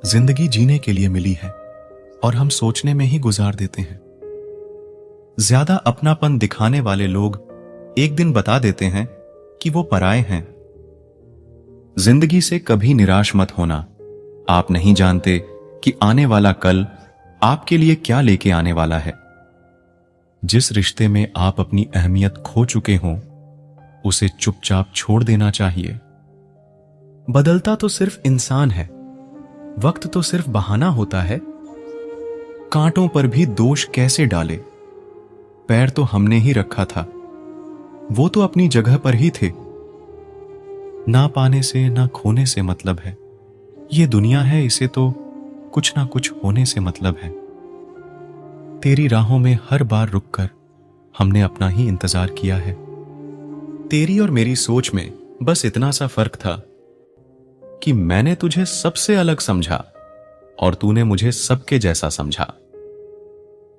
जिंदगी जीने के लिए मिली है और हम सोचने में ही गुजार देते हैं। ज्यादा अपनापन दिखाने वाले लोग एक दिन बता देते हैं कि वो पराए हैं। जिंदगी से कभी निराश मत होना। आप नहीं जानते कि आने वाला कल आपके लिए क्या लेके आने वाला है। जिस रिश्ते में आप अपनी अहमियत खो चुके हों, उसे चुपचाप छोड़ देना चाहिए। बदलता तो सिर्फ इंसान है, वक्त तो सिर्फ बहाना होता है। कांटों पर भी दोष कैसे डाले, पैर तो हमने ही रखा था, वो तो अपनी जगह पर ही थे। ना पाने से ना खोने से मतलब है, ये दुनिया है, इसे तो कुछ ना कुछ होने से मतलब है। तेरी राहों में हर बार रुककर हमने अपना ही इंतजार किया है। तेरी और मेरी सोच में बस इतना सा फर्क था कि मैंने तुझे सबसे अलग समझा और तूने मुझे सबके जैसा समझा।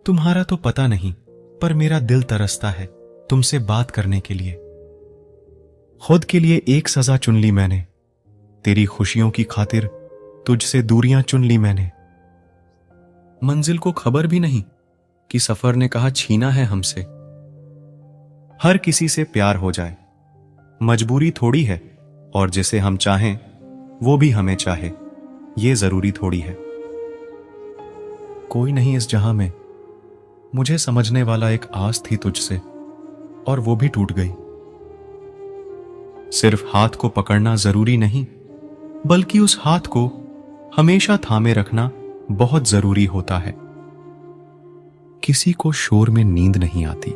तुम्हारा तो पता नहीं, पर मेरा दिल तरसता है तुमसे बात करने के लिए। खुद के लिए एक सजा चुन ली मैंने, तेरी खुशियों की खातिर तुझसे दूरियां चुन ली मैंने। मंजिल को खबर भी नहीं कि सफर ने कहा छीना है हमसे। हर किसी से प्यार हो जाए मजबूरी थोड़ी है, और जिसे हम चाहें वो भी हमें चाहे ये जरूरी थोड़ी है। कोई नहीं इस जहां में मुझे समझने वाला, एक आस थी तुझसे और वो भी टूट गई। सिर्फ हाथ को पकड़ना जरूरी नहीं, बल्कि उस हाथ को हमेशा थामे रखना बहुत जरूरी होता है। किसी को शोर में नींद नहीं आती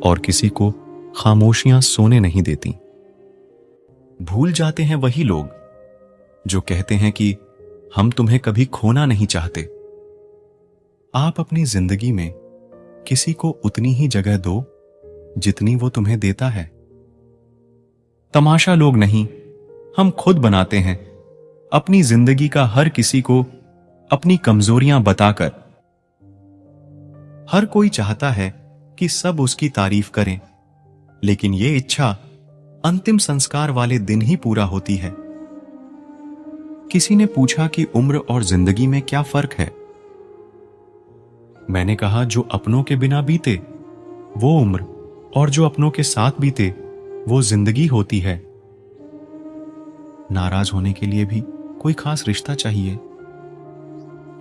और किसी को खामोशियां सोने नहीं देती। भूल जाते हैं वही लोग जो कहते हैं कि हम तुम्हें कभी खोना नहीं चाहते। आप अपनी जिंदगी में किसी को उतनी ही जगह दो जितनी वो तुम्हें देता है। तमाशा लोग नहीं, हम खुद बनाते हैं अपनी जिंदगी का हर किसी को अपनी कमजोरियां बताकर। हर कोई चाहता है कि सब उसकी तारीफ करें, लेकिन ये इच्छा अंतिम संस्कार वाले दिन ही पूरा होती है। किसी ने पूछा कि उम्र और जिंदगी में क्या फर्क है। मैंने कहा जो अपनों के बिना बीते वो उम्र, और जो अपनों के साथ बीते वो जिंदगी होती है। नाराज होने के लिए भी कोई खास रिश्ता चाहिए,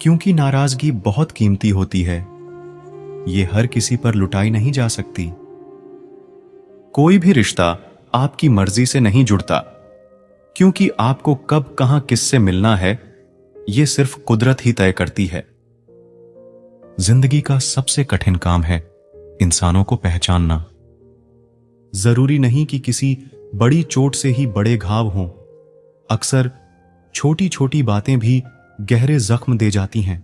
क्योंकि नाराजगी बहुत कीमती होती है। ये हर किसी पर लुटाई नहीं जा सकती। कोई भी रिश्ता आपकी मर्जी से नहीं जुड़ता, क्योंकि आपको कब कहां किससे मिलना है यह सिर्फ कुदरत ही तय करती है। जिंदगी का सबसे कठिन काम है इंसानों को पहचानना। जरूरी नहीं कि किसी बड़ी चोट से ही बड़े घाव हों, अक्सर छोटी छोटी बातें भी गहरे जख्म दे जाती हैं।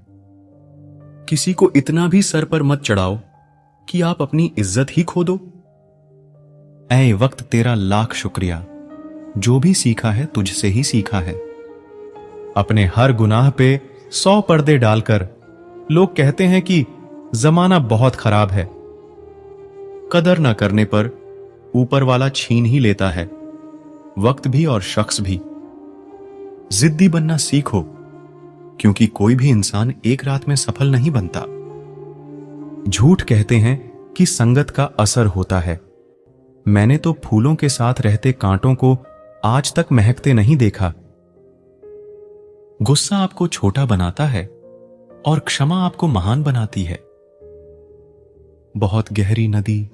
किसी को इतना भी सर पर मत चढ़ाओ कि आप अपनी इज्जत ही खो दो। ऐ वक्त तेरा लाख शुक्रिया, जो भी सीखा है तुझसे ही सीखा है। अपने हर गुनाह पे 100 पर्दे डालकर लोग कहते हैं कि जमाना बहुत खराब है। कदर न करने पर ऊपर वाला छीन ही लेता है, वक्त भी और शख्स भी। जिद्दी बनना सीखो, क्योंकि कोई भी इंसान एक रात में सफल नहीं बनता। झूठ कहते हैं कि संगत का असर होता है। मैंने तो फूलों के साथ रहते कांटों को आज तक महकते नहीं देखा। गुस्सा आपको छोटा बनाता है और क्षमा आपको महान बनाती है। बहुत गहरी नदी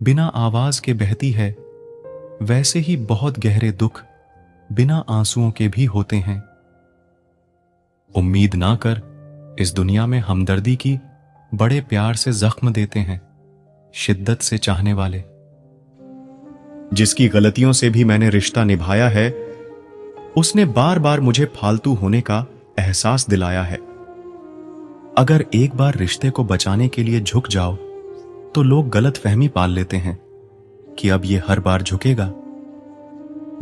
बिना आवाज के बहती है, वैसे ही बहुत गहरे दुख बिना आंसुओं के भी होते हैं। उम्मीद ना कर, इस दुनिया में हमदर्दी की बड़े प्यार से जख्म देते हैं शिद्दत से चाहने वाले। जिसकी गलतियों से भी मैंने रिश्ता निभाया है, उसने बार बार मुझे फालतू होने का एहसास दिलाया है। अगर एक बार रिश्ते को बचाने के लिए झुक जाओ तो लोग गलत फहमी पाल लेते हैं कि अब ये हर बार झुकेगा।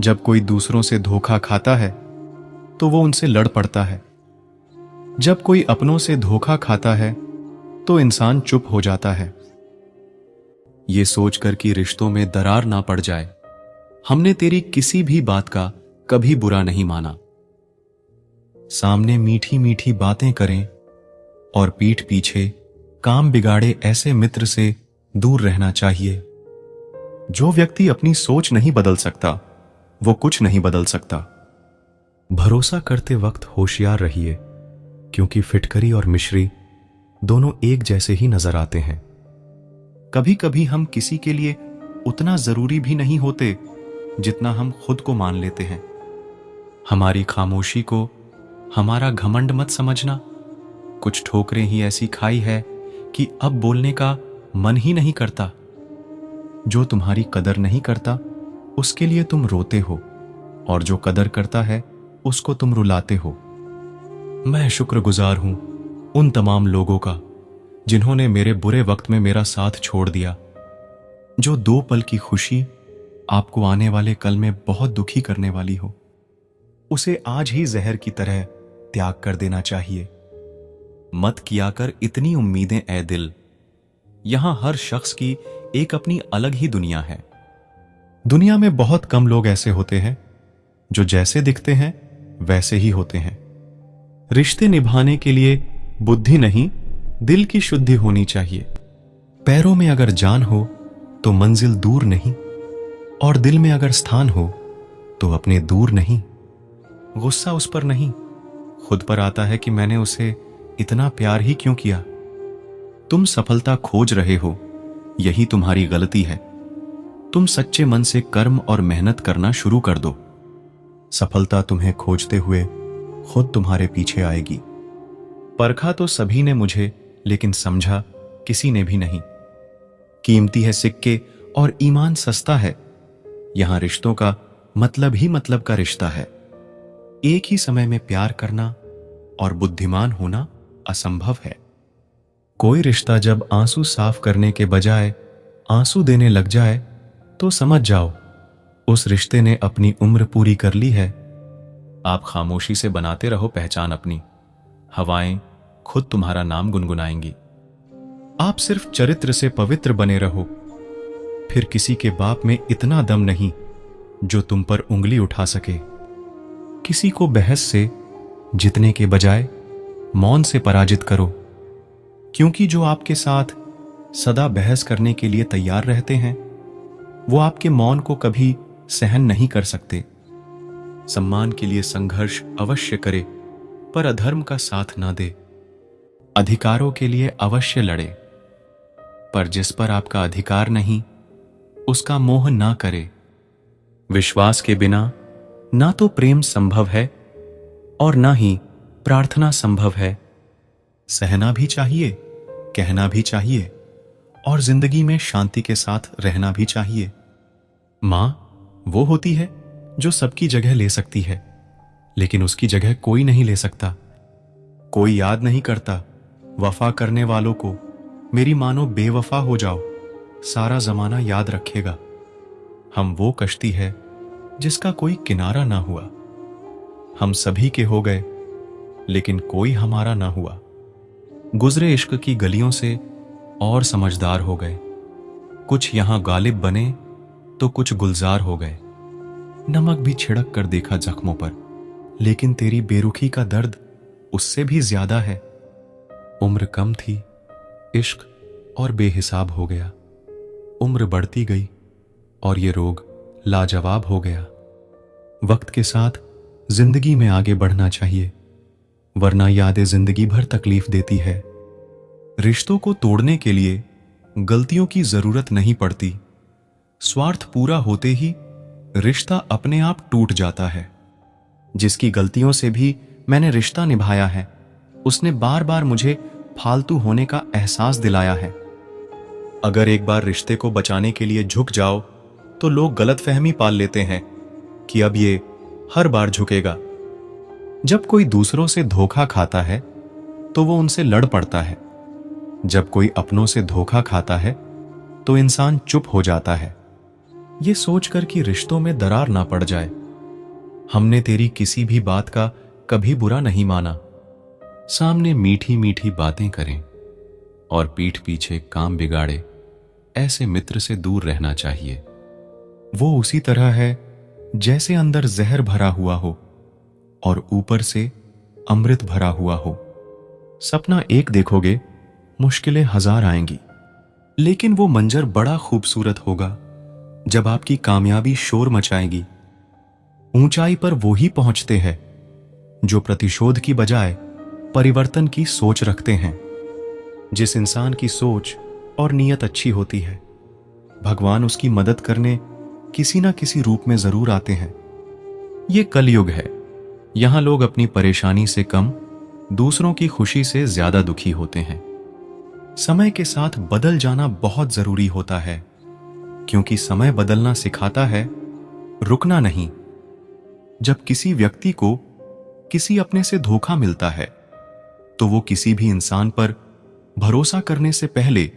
जब कोई दूसरों से धोखा खाता है तो वो उनसे लड़ पड़ता है। जब कोई अपनों से धोखा खाता है तो इंसान चुप हो जाता है। ये सोचकर कि रिश्तों में दरार ना पड़ जाए, हमने तेरी किसी भी बात का कभी बुरा नहीं माना। सामने मीठी मीठी बातें करें और पीठ पीछे काम बिगाड़े ऐसे मित्र से दूर रहना चाहिए। जो व्यक्ति अपनी सोच नहीं बदल सकता वो कुछ नहीं बदल सकता। भरोसा करते वक्त होशियार रहिए, क्योंकि फिटकरी और मिश्री दोनों एक जैसे ही नजर आते हैं। कभी कभी हम किसी के लिए उतना जरूरी भी नहीं होते जितना हम खुद को मान लेते हैं। हमारी खामोशी को हमारा घमंड मत समझना। कुछ ठोकरें ही ऐसी खाई है कि अब बोलने का मन ही नहीं करता। जो तुम्हारी कदर नहीं करता उसके लिए तुम रोते हो, और जो कदर करता है उसको तुम रुलाते हो। मैं शुक्रगुजार हूं उन तमाम लोगों का जिन्होंने मेरे बुरे वक्त में मेरा साथ छोड़ दिया। जो 2 पल की खुशी आपको आने वाले कल में बहुत दुखी करने वाली हो, उसे आज ही जहर की तरह त्याग कर देना चाहिए। मत किया कर इतनी उम्मीदें ए दिल। यहां हर शख्स की एक अपनी अलग ही दुनिया है। दुनिया में बहुत कम लोग ऐसे होते हैं जो जैसे दिखते हैं वैसे ही होते हैं। रिश्ते निभाने के लिए बुद्धि नहीं, दिल की शुद्धि होनी चाहिए। पैरों में अगर जान हो तो मंजिल दूर नहीं, और दिल में अगर स्थान हो तो अपने दूर नहीं। गुस्सा उस पर नहीं, खुद पर आता है कि मैंने उसे इतना प्यार ही क्यों किया। तुम सफलता खोज रहे हो, यही तुम्हारी गलती है। तुम सच्चे मन से कर्म और मेहनत करना शुरू कर दो। सफलता तुम्हें खोजते हुए खुद तुम्हारे पीछे आएगी। परखा तो सभी ने मुझे, लेकिन समझा किसी ने भी नहीं। कीमती है सिक्के और ईमान सस्ता है। यहां रिश्तों का मतलब ही मतलब का रिश्ता है। एक ही समय में प्यार करना और बुद्धिमान होना असंभव है। कोई रिश्ता जब आंसू साफ करने के बजाय आंसू देने लग जाए तो समझ जाओ उस रिश्ते ने अपनी उम्र पूरी कर ली है। आप खामोशी से बनाते रहो पहचान अपनी, हवाएं खुद तुम्हारा नाम गुनगुनाएंगी। आप सिर्फ चरित्र से पवित्र बने रहो, फिर किसी के बाप में इतना दम नहीं जो तुम पर उंगली उठा सके। किसी को बहस से जितने के बजाय मौन से पराजित करो, क्योंकि जो आपके साथ सदा बहस करने के लिए तैयार रहते हैं वो आपके मौन को कभी सहन नहीं कर सकते। सम्मान के लिए संघर्ष अवश्य करे, पर अधर्म का साथ ना दे। अधिकारों के लिए अवश्य लड़े, पर जिस पर आपका अधिकार नहीं उसका मोह ना करे। विश्वास के बिना ना तो प्रेम संभव है और ना ही प्रार्थना संभव है। सहना भी चाहिए, कहना भी चाहिए, और जिंदगी में शांति के साथ रहना भी चाहिए। मां वो होती है जो सबकी जगह ले सकती है, लेकिन उसकी जगह कोई नहीं ले सकता। कोई याद नहीं करता वफा करने वालों को। मेरी मानो बेवफा हो जाओ, सारा जमाना याद रखेगा। हम वो कश्ती है जिसका कोई किनारा ना हुआ। हम सभी के हो गए, लेकिन कोई हमारा ना हुआ। गुजरे इश्क की गलियों से और समझदार हो गए। कुछ यहां गालिब बने तो कुछ गुलजार हो गए। नमक भी छिड़क कर देखा जख्मों पर, लेकिन तेरी बेरुखी का दर्द उससे भी ज्यादा है। उम्र कम थी, इश्क और बेहिसाब हो गया। उम्र बढ़ती गई और ये रोग लाजवाब हो गया। वक्त के साथ जिंदगी में आगे बढ़ना चाहिए, वरना यादें जिंदगी भर तकलीफ देती है। रिश्तों को तोड़ने के लिए गलतियों की जरूरत नहीं पड़ती। स्वार्थ पूरा होते ही रिश्ता अपने आप टूट जाता है। जिसकी गलतियों से भी मैंने रिश्ता निभाया है, उसने बार बार मुझे फालतू होने का एहसास दिलाया है। अगर एक बार रिश्ते को बचाने के लिए झुक जाओ तो लोग गलतफहमी पाल लेते हैं कि अब ये हर बार झुकेगा। जब कोई दूसरों से धोखा खाता है तो वो उनसे लड़ पड़ता है। जब कोई अपनों से धोखा खाता है तो इंसान चुप हो जाता है, ये सोचकर कि रिश्तों में दरार ना पड़ जाए। हमने तेरी किसी भी बात का कभी बुरा नहीं माना। सामने मीठी मीठी बातें करें और पीठ पीछे काम बिगाड़े ऐसे मित्र से दूर रहना चाहिए। वो उसी तरह है जैसे अंदर जहर भरा हुआ हो और ऊपर से अमृत भरा हुआ हो। सपना एक देखोगे, मुश्किलें हजार आएंगी, लेकिन वो मंजर बड़ा खूबसूरत होगा जब आपकी कामयाबी शोर मचाएगी। ऊंचाई पर वो ही पहुंचते हैं जो प्रतिशोध की बजाय परिवर्तन की सोच रखते हैं। जिस इंसान की सोच और नीयत अच्छी होती है, भगवान उसकी मदद करने किसी ना किसी रूप में जरूर आते हैं। ये कलयुग है। यहां लोग अपनी परेशानी से कम, दूसरों की खुशी से ज्यादा दुखी होते हैं। समय के साथ बदल जाना बहुत जरूरी होता है, क्योंकि समय बदलना सिखाता है, रुकना नहीं। जब किसी व्यक्ति को किसी अपने से धोखा मिलता है, तो वो किसी भी इंसान पर भरोसा करने से पहले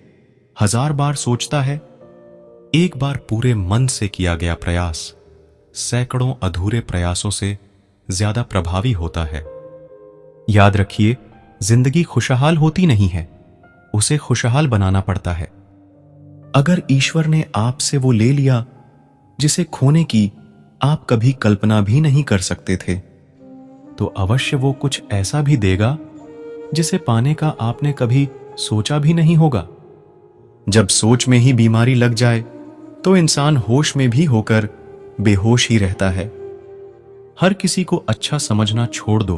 1000 बार सोचता है। एक बार पूरे मन से किया गया प्रयास सैकड़ों अधूरे प्रयासों से ज्यादा प्रभावी होता है। याद रखिए, जिंदगी खुशहाल होती नहीं है, उसे खुशहाल बनाना पड़ता है। अगर ईश्वर ने आपसे वो ले लिया जिसे खोने की आप कभी कल्पना भी नहीं कर सकते थे, तो अवश्य वो कुछ ऐसा भी देगा जिसे पाने का आपने कभी सोचा भी नहीं होगा। जब सोच में ही बीमारी लग जाए तो इंसान होश में भी होकर बेहोश ही रहता है। हर किसी को अच्छा समझना छोड़ दो,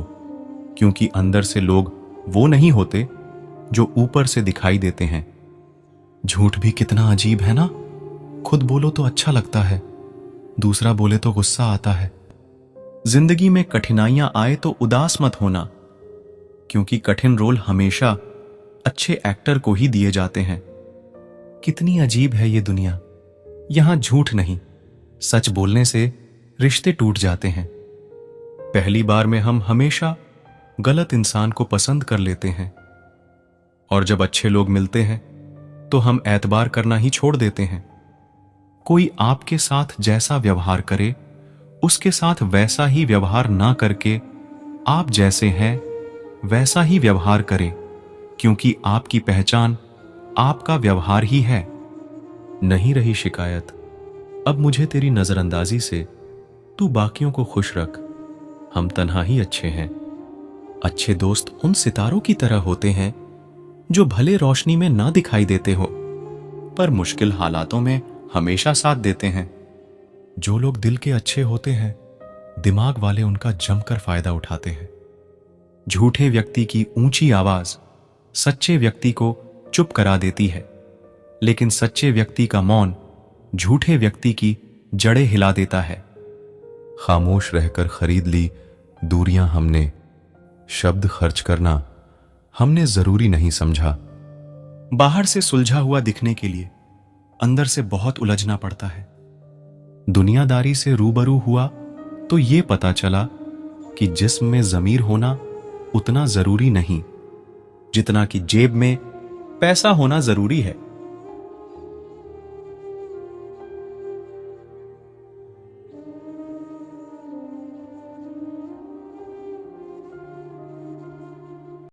क्योंकि अंदर से लोग वो नहीं होते जो ऊपर से दिखाई देते हैं। झूठ भी कितना अजीब है ना। खुद बोलो तो अच्छा लगता है, दूसरा बोले तो गुस्सा आता है। जिंदगी में कठिनाइयां आए तो उदास मत होना, क्योंकि कठिन रोल हमेशा अच्छे एक्टर को ही दिए जाते हैं। कितनी अजीब है ये दुनिया। यहां झूठ नहीं, सच बोलने से रिश्ते टूट जाते हैं। पहली बार में हम हमेशा गलत इंसान को पसंद कर लेते हैं, और जब अच्छे लोग मिलते हैं तो हम एतबार करना ही छोड़ देते हैं। कोई आपके साथ जैसा व्यवहार करे, उसके साथ वैसा ही व्यवहार ना करके आप जैसे हैं वैसा ही व्यवहार करे, क्योंकि आपकी पहचान आपका व्यवहार ही है। नहीं रही शिकायत अब मुझे तेरी नजरअंदाजी से, तू बाकियों को खुश रख, हम तन्हा ही अच्छे हैं। अच्छे दोस्त उन सितारों की तरह होते हैं जो भले रोशनी में ना दिखाई देते हो, पर मुश्किल हालातों में हमेशा साथ देते हैं। जो लोग दिल के अच्छे होते हैं, दिमाग वाले उनका जमकर फायदा उठाते हैं। झूठे व्यक्ति की ऊंची आवाज सच्चे व्यक्ति को चुप करा देती है, लेकिन सच्चे व्यक्ति का मौन झूठे व्यक्ति की जड़ें हिला देता है। खामोश रहकर खरीद ली दूरियां हमने, शब्द खर्च करना हमने जरूरी नहीं समझा। बाहर से सुलझा हुआ दिखने के लिए अंदर से बहुत उलझना पड़ता है। दुनियादारी से रूबरू हुआ तो ये पता चला कि जिस्म में ज़मीर होना उतना जरूरी नहीं जितना कि जेब में पैसा होना जरूरी है।